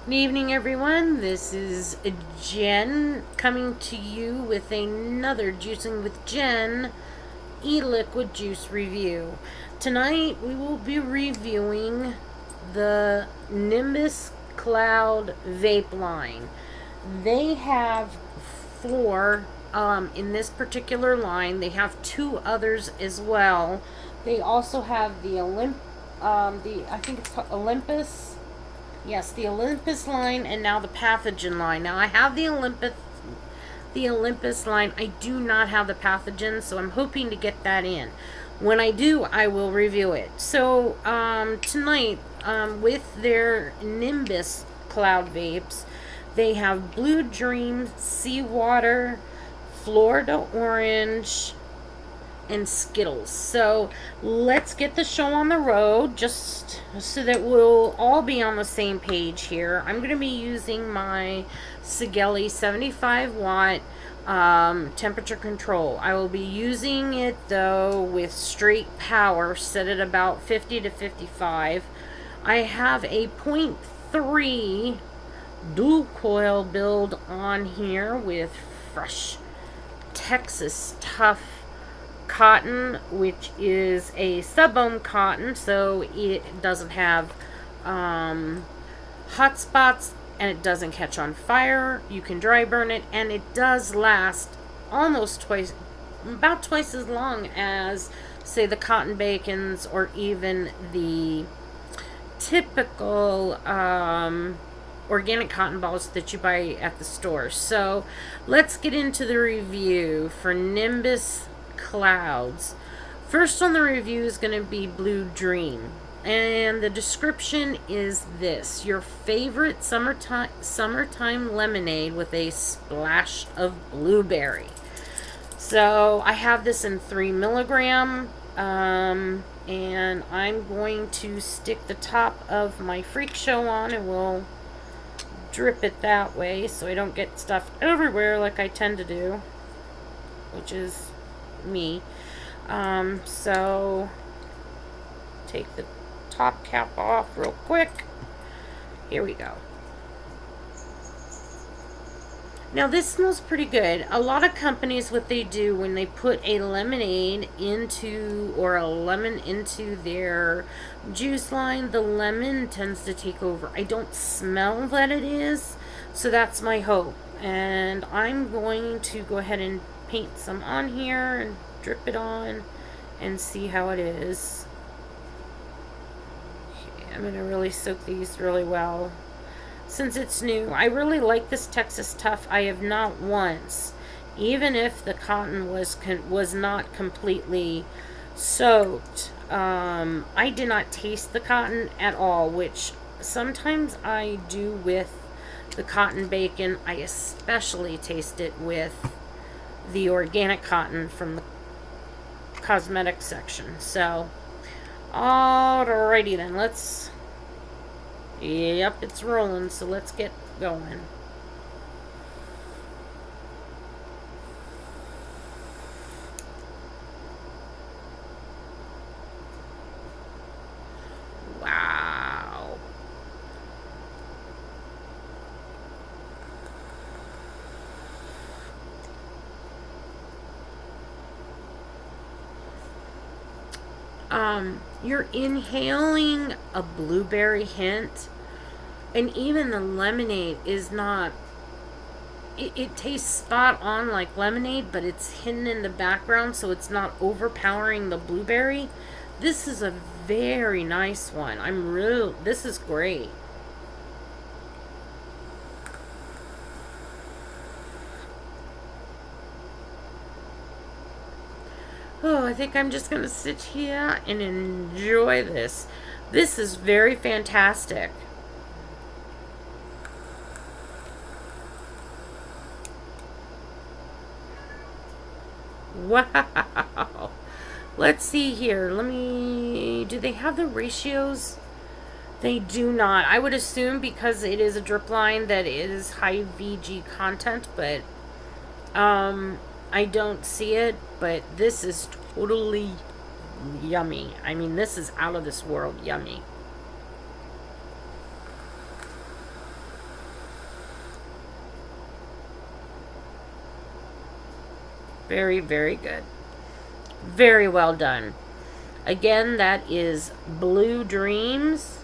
Good evening, everyone. This is Jen coming to you with another Juicing with Jen E-Liquid juice review. Tonight we will be reviewing the Nimbus Cloud Vape line. They have four in this particular line. They have two others as well. They also have the I think it's called Olympus. Yes, the Olympus line and now the Pathogen line. Now I have the Olympus line. I do not have the Pathogen, so I'm hoping to get that in. When I do, I will review it. So tonight, with their Nimbus Cloud Vapes, they have Blue Dream, Sea Water, Florida Orange, and Skittles. So let's get the show on the road, just so that we'll all be on the same page here. I'm going to be using my Sigelli 75 watt temperature control. I will be using it though with straight power, set at about 50 to 55. I have a 0.3 dual coil build on here with fresh Texas tough cotton, which is a sub-ohm cotton, so it doesn't have hot spots and it doesn't catch on fire. You can dry burn it, and it does last almost about twice as long as, say, the cotton bacons or even the typical organic cotton balls that you buy at the store. So let's get into the review for Nimbus Clouds. First on the review is going to be Blue Dream, and the description is this: your favorite summertime lemonade with a splash of blueberry. So I have this in 3 milligram, and I'm going to stick the top of my Freak Show on, and we'll drip it that way so I don't get stuff everywhere like I tend to do, which is me. So take the top cap off real quick. Here we go. Now this smells pretty good. A lot of companies, what they do when they put a lemonade into, or a lemon into their juice line, the lemon tends to take over. I don't smell that it is, so that's my hope. And I'm going to go ahead and paint some on here and drip it on and see how it is. Okay, I'm going to really soak these really well. Since it's new, I really like this Texas Tough. I have not once, even if the cotton was not completely soaked, I did not taste the cotton at all, which sometimes I do with the cotton bacon. I especially taste it with the organic cotton from the cosmetic section. So alrighty then, yep, it's rolling, so let's get going. Wow. You're inhaling a blueberry hint, and even the lemonade is not, it tastes spot on like lemonade, but it's hidden in the background, so it's not overpowering the blueberry. This is a very nice one. This is great. Oh, I think I'm just going to sit here and enjoy this. This is very fantastic. Wow. Let's see here. Do they have the ratios? They do not. I would assume because it is a drip line that it is high VG content, but I don't see it, but this is totally yummy. I mean, this is out of this world yummy. Very, very good. Very well done. Again, that is Blue Dreams.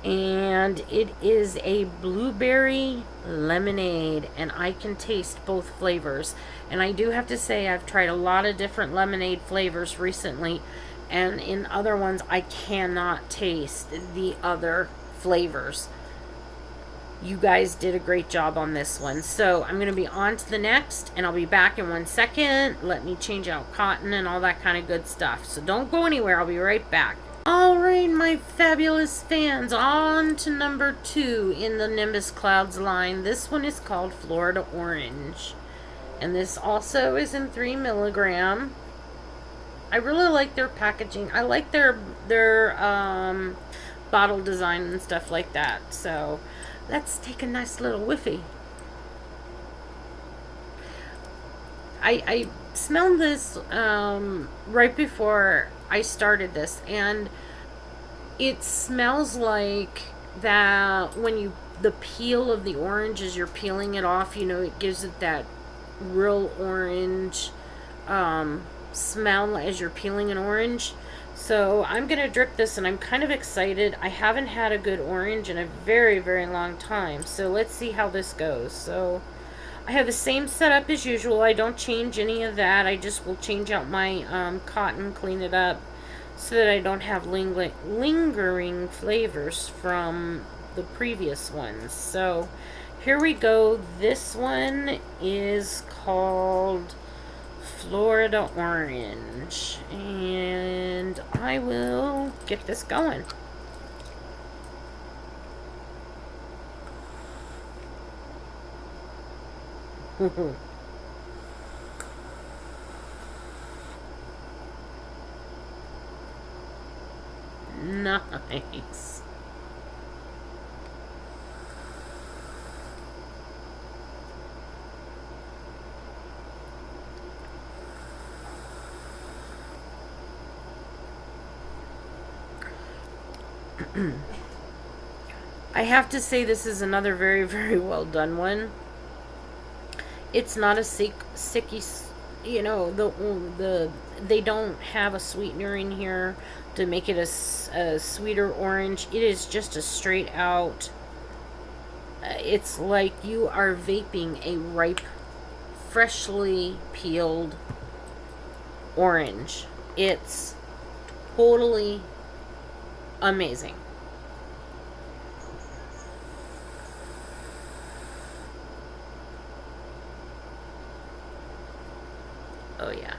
And it is a blueberry lemonade, and I can taste both flavors. And I do have to say, I've tried a lot of different lemonade flavors recently, and in other ones I cannot taste the other flavors. You guys did a great job on this one. So I'm going to be on to the next, and I'll be back in 1 second. Let me change out cotton and all that kind of good stuff. So don't go anywhere. I'll be right back. Alright, my fabulous fans, on to number 2 in the Nimbus Clouds line. This one is called Florida Orange. And this also is in 3 milligram. I really like their packaging. I like their bottle design and stuff like that. So let's take a nice little whiffy. I smelled this right before I started this, and it smells like that when the peel of the orange, as you're peeling it off, you know, it gives it that real orange smell as you're peeling an orange. So I'm gonna drip this, and I'm kind of excited. I haven't had a good orange in a very, very long time, so let's see how this goes. So I have the same setup as usual. I don't change any of that. I just will change out my cotton, clean it up, so that I don't have lingering flavors from the previous ones. So here we go. This one is called Florida Orange, and I will get this going. Nice. I have to say, this is another very, very well done one. It's not a sicky, you know, they don't have a sweetener in here to make it a sweeter orange. It is just a straight out, it's like you are vaping a ripe, freshly peeled orange. It's totally amazing. Oh yeah.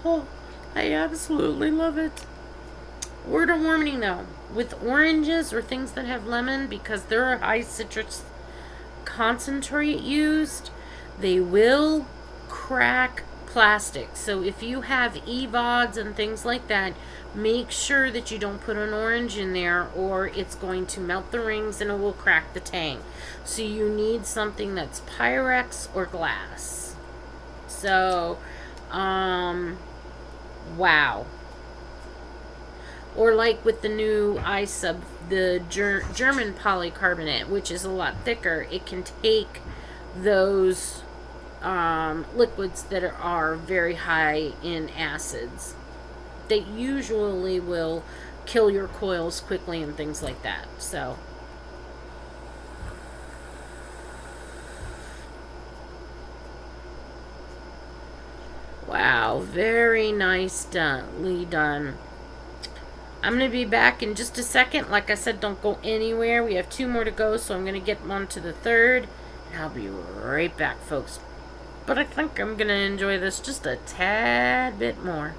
Oh, I absolutely love it. Word of warning though, with oranges or things that have lemon, because there are high citrus concentrate used, they will crack plastic. So if you have EVODs and things like that, make sure that you don't put an orange in there, or it's going to melt the rings and it will crack the tank. So you need something that's Pyrex or glass. So wow. Or like with the new iSub, the German polycarbonate, which is a lot thicker, it can take those liquids that are very high in acids. They usually will kill your coils quickly and things like that. So wow, very nicely done. I'm going to be back in just a second. Like I said, don't go anywhere. We have 2 more to go, so I'm going to get on to the 3rd. And I'll be right back, folks. But I think I'm going to enjoy this just a tad bit more.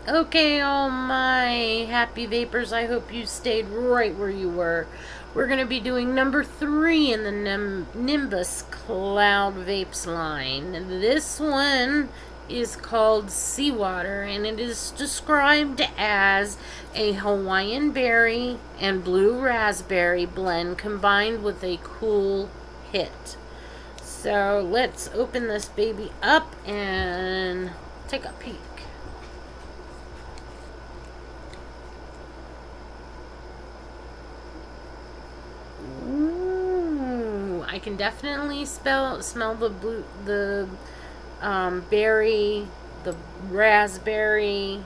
Okay, all my happy vapors, I hope you stayed right where you were. We're going to be doing number 3 in the Nimbus Cloud Vapes line. This one is called Sea Water, and it is described as a Hawaiian berry and blue raspberry blend combined with a cool hit. So let's open this baby up and take a peek. Ooh, I can definitely smell the berry, the raspberry.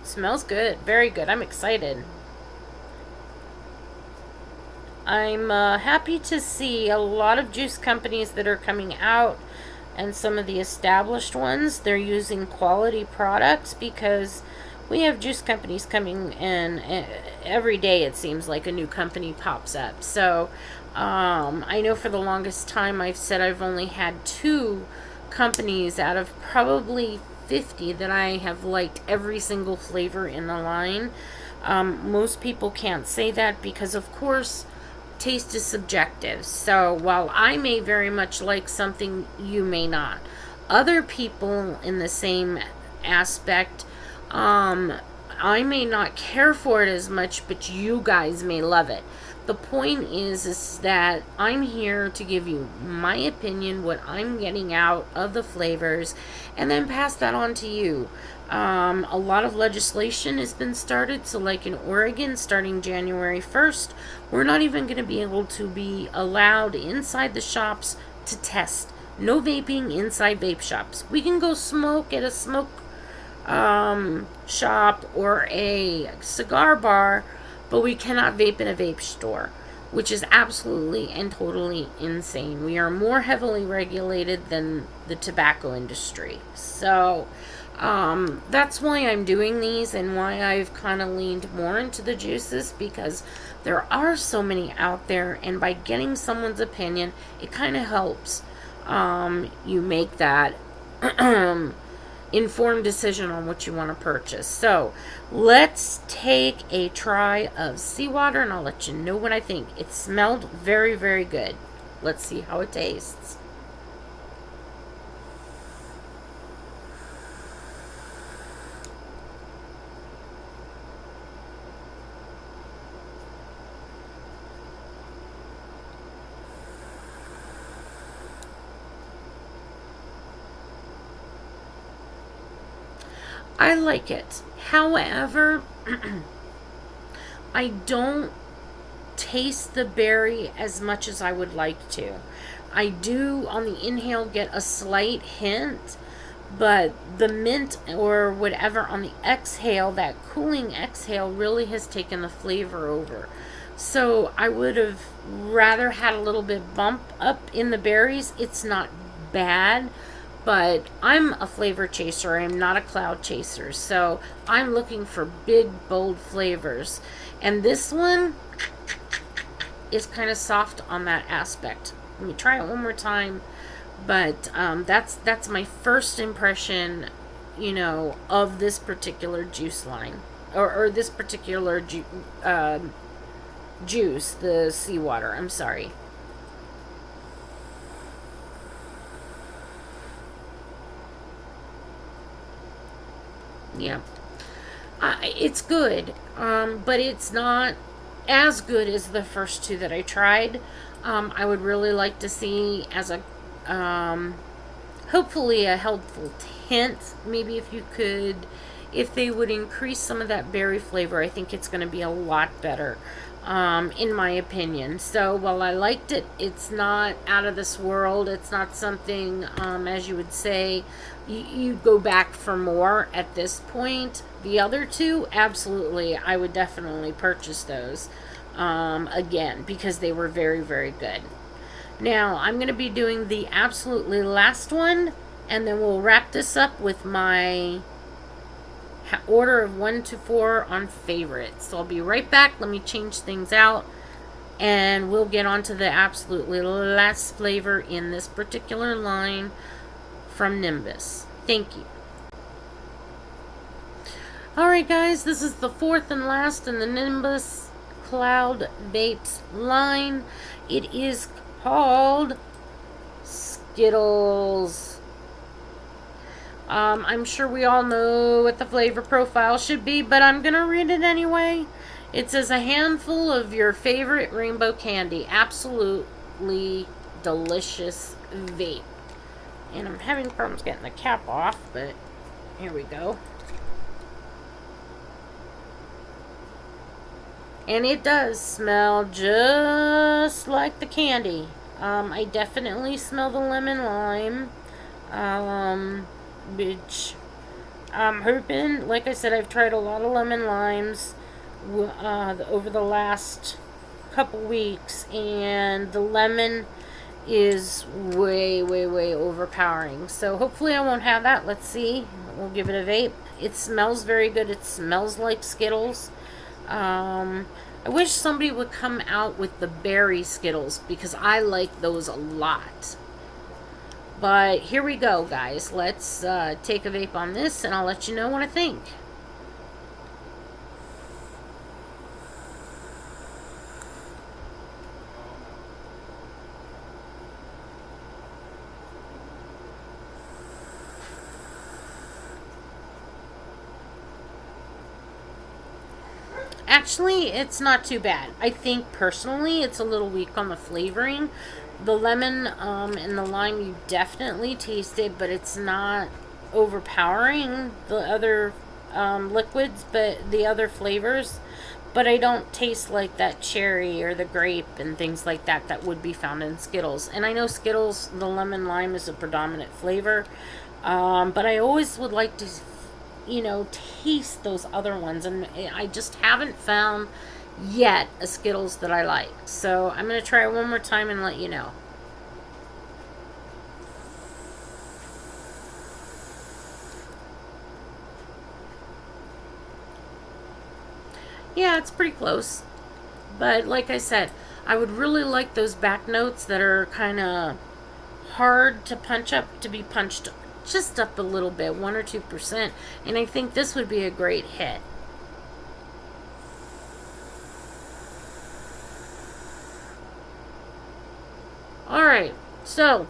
Smells good, very good. I'm excited. I'm happy to see a lot of juice companies that are coming out, and some of the established ones, they're using quality products, because we have juice companies coming in every day. It seems like a new company pops up. So I know for the longest time I've said I've only had 2 companies out of probably 50 that I have liked every single flavor in the line. Most people can't say that because, of course, taste is subjective. So while I may very much like something, you may not. Other people in the same aspect, I may not care for it as much, but you guys may love it. The point is that I'm here to give you my opinion, what I'm getting out of the flavors, and then pass that on to you. A lot of legislation has been started. So like in Oregon, starting January 1st, we're not even going to be able to be allowed inside the shops to test. No vaping inside vape shops. We can go smoke at a smoke shop or a cigar bar, but we cannot vape in a vape store, which is absolutely and totally insane. We are more heavily regulated than the tobacco industry. So that's why I'm doing these, and why I've kind of leaned more into the juices, because there are so many out there, and by getting someone's opinion, it kind of helps you make that informed decision on what you want to purchase. So let's take a try of seawater, and I'll let you know what I think. It smelled very, very good. Let's see how it tastes. I like it. However, I don't taste the berry as much as I would like to. I do on the inhale get a slight hint, but the mint or whatever on the exhale, that cooling exhale, really has taken the flavor over. So I would have rather had a little bit bump up in the berries. It's not bad, but I'm a flavor chaser. I'm not a cloud chaser. So I'm looking for big, bold flavors. And this one is kind of soft on that aspect. Let me try it one more time. But that's my first impression, you know, of this particular juice line. Or this particular juice, the seawater. I'm sorry. Yeah, it's good, but it's not as good as the first 2 that I tried. I would really like to see as a hopefully a helpful hint. Maybe if they would increase some of that berry flavor, I think it's going to be a lot better, in my opinion. So while I liked it, it's not out of this world. It's not something, as you would say, you go back for more at this point. The other 2, absolutely, I would definitely purchase those again, because they were very, very good. Now, I'm going to be doing the absolutely last one, and then we'll wrap this up with my order of 1 to 4 on favorites. So I'll be right back. Let me change things out, and we'll get on to the absolutely last flavor in this particular line from Nimbus. Thank you. Alright guys, this is the 4th and last in the Nimbus Cloud Vapes line. It is called Skittles. I'm sure we all know what the flavor profile should be, but I'm going to read it anyway. It says a handful of your favorite rainbow candy. Absolutely delicious vape. And I'm having problems getting the cap off, but here we go. And it does smell just like the candy. I definitely smell the lemon lime, which I'm hoping, like I said, I've tried a lot of lemon limes over the last couple weeks, and the lemon is way overpowering. So hopefully I won't have that. Let's see. We'll give it a vape. It smells very good. It smells like Skittles. I wish somebody would come out with the berry Skittles, because I like those a lot. But here we go, guys. Let's take a vape on this, and I'll let you know what I think. Actually, it's not too bad. I think personally it's a little weak on the flavoring. The lemon and the lime you definitely tasted, but it's not overpowering the other liquids, but the other flavors. But I don't taste like that cherry or the grape and things like that that would be found in Skittles. And I know Skittles, the lemon lime is a predominant flavor, but I always would like to, you know, taste those other ones, and I just haven't found yet a Skittles that I like. So I'm going to try it one more time and let you know. Yeah, it's pretty close. But like I said, I would really like those back notes that are kind of hard to punch up to be punched just up a little bit, 1 or 2%, and I think this would be a great hit. Alright, so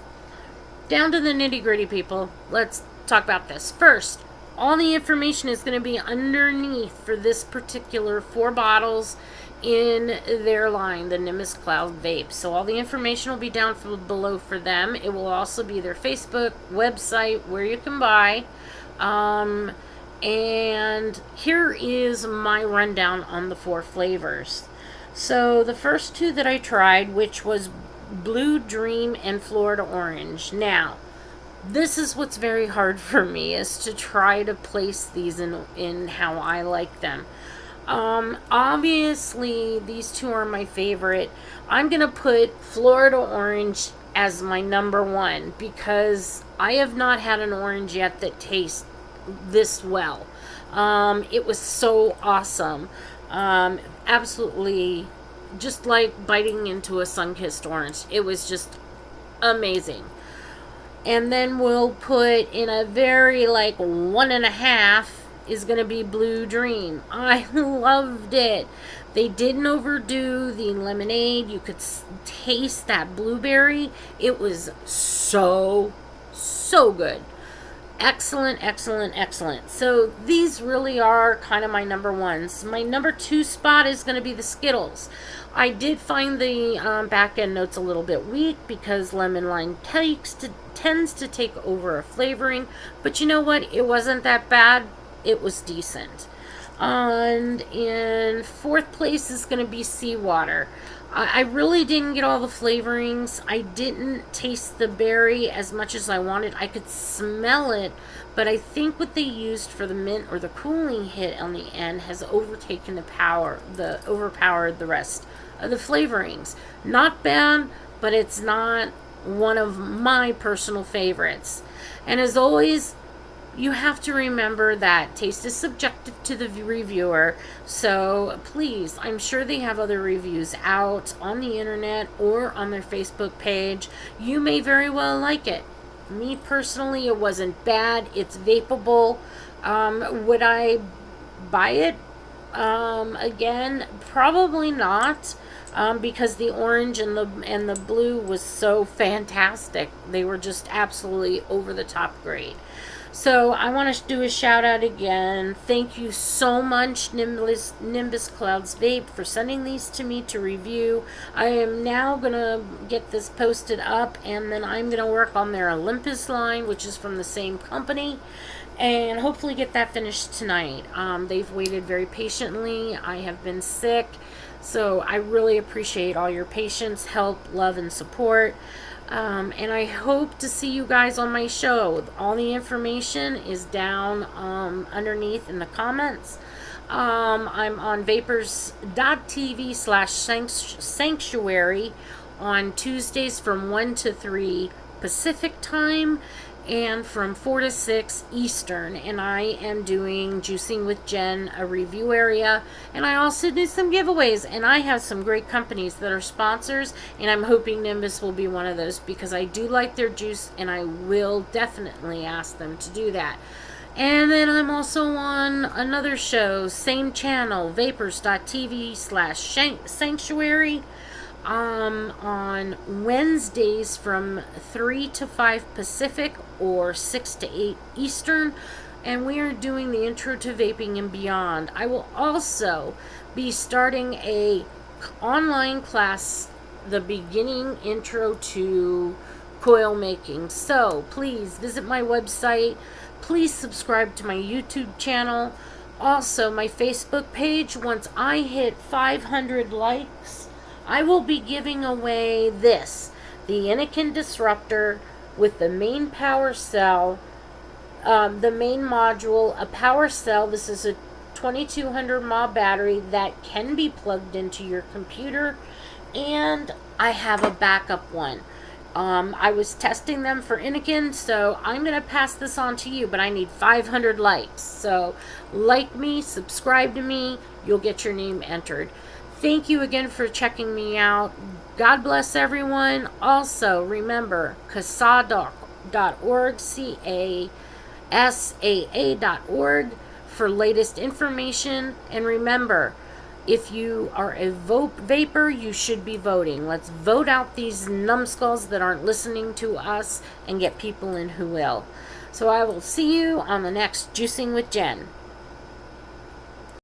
down to the nitty-gritty, people. Let's talk about this. First, all the information is going to be underneath for this particular 4 bottles in their line, the Nimbus Cloud Vape. So all the information will be down below for them. It will also be their Facebook, website, where you can buy. And here is my rundown on the 4 flavors. So the first 2 that I tried, which was Blue Dream and Florida Orange. Now, this is what's very hard for me, is to try to place these in how I like them. Obviously these 2 are my favorite. I'm gonna put Florida Orange as my number 1, because I have not had an orange yet that tastes this well. It was so awesome. Absolutely just like biting into a sun-kissed orange. It was just amazing. And then we'll put in a very like 1.5 is going to be Blue Dream. I loved it. They didn't overdo the lemonade. You could taste that blueberry. It was so good. Excellent, excellent, excellent. So these really are kind of my number 1s. My number 2 spot is going to be the Skittles. I did find the back end notes a little bit weak, because lemon lime tends to take over a flavoring. But you know what? It wasn't that bad. It was decent. And in 4th place is going to be Seawater. I really didn't get all the flavorings. I didn't taste the berry as much as I wanted. I could smell it, but I think what they used for the mint or the cooling hit on the end has overtaken overpowered the rest of the flavorings. Not bad, but it's not one of my personal favorites. And as always, you have to remember that taste is subjective to the reviewer. So please, I'm sure they have other reviews out on the internet or on their Facebook page. You may very well like it. Me personally, it wasn't bad. It's vapeable. Would I buy it again? Probably not. Because the orange and the blue was so fantastic. They were just absolutely over the top great. So I want to do a shout out again. Thank you so much, Nimbus Clouds Vape, for sending these to me to review. I am now going to get this posted up, and then I'm going to work on their Olympus line, which is from the same company, and hopefully get that finished tonight. They've waited very patiently. I have been sick, so I really appreciate all your patience, help, love, and support. And I hope to see you guys on my show. All the information is down underneath in the comments. I'm on vapers.tv/sanctuary on Tuesdays from 1 to 3 Pacific time and from 4 to 6 Eastern. And I am doing Juicing with Jenn, a review area, and I also do some giveaways, and I have some great companies that are sponsors, and I'm hoping Nimbus will be one of those because I do like their juice, and I will definitely ask them to do that. And then I'm also on another show, same channel, vapers.tv/sanctuary. On Wednesdays from 3 to 5 Pacific or 6 to 8 Eastern, and we are doing the Intro to Vaping and Beyond. I will also be starting a online class, the beginning intro to coil making. So please visit my website. Please subscribe to my YouTube channel. Also my Facebook page. Once I hit 500 likes, I will be giving away this, the Anakin Disruptor with the main power cell, the main module, a power cell. This is a 2200 mAh battery that can be plugged into your computer, and I have a backup one. I was testing them for Anakin, so I'm going to pass this on to you, but I need 500 likes. So like me, subscribe to me, you'll get your name entered. Thank you again for checking me out. God bless everyone. Also, remember, CASAA.org, CASAA.org for latest information. And remember, if you are a vapor, you should be voting. Let's vote out these numbskulls that aren't listening to us and get people in who will. So I will see you on the next Juicing with Jenn.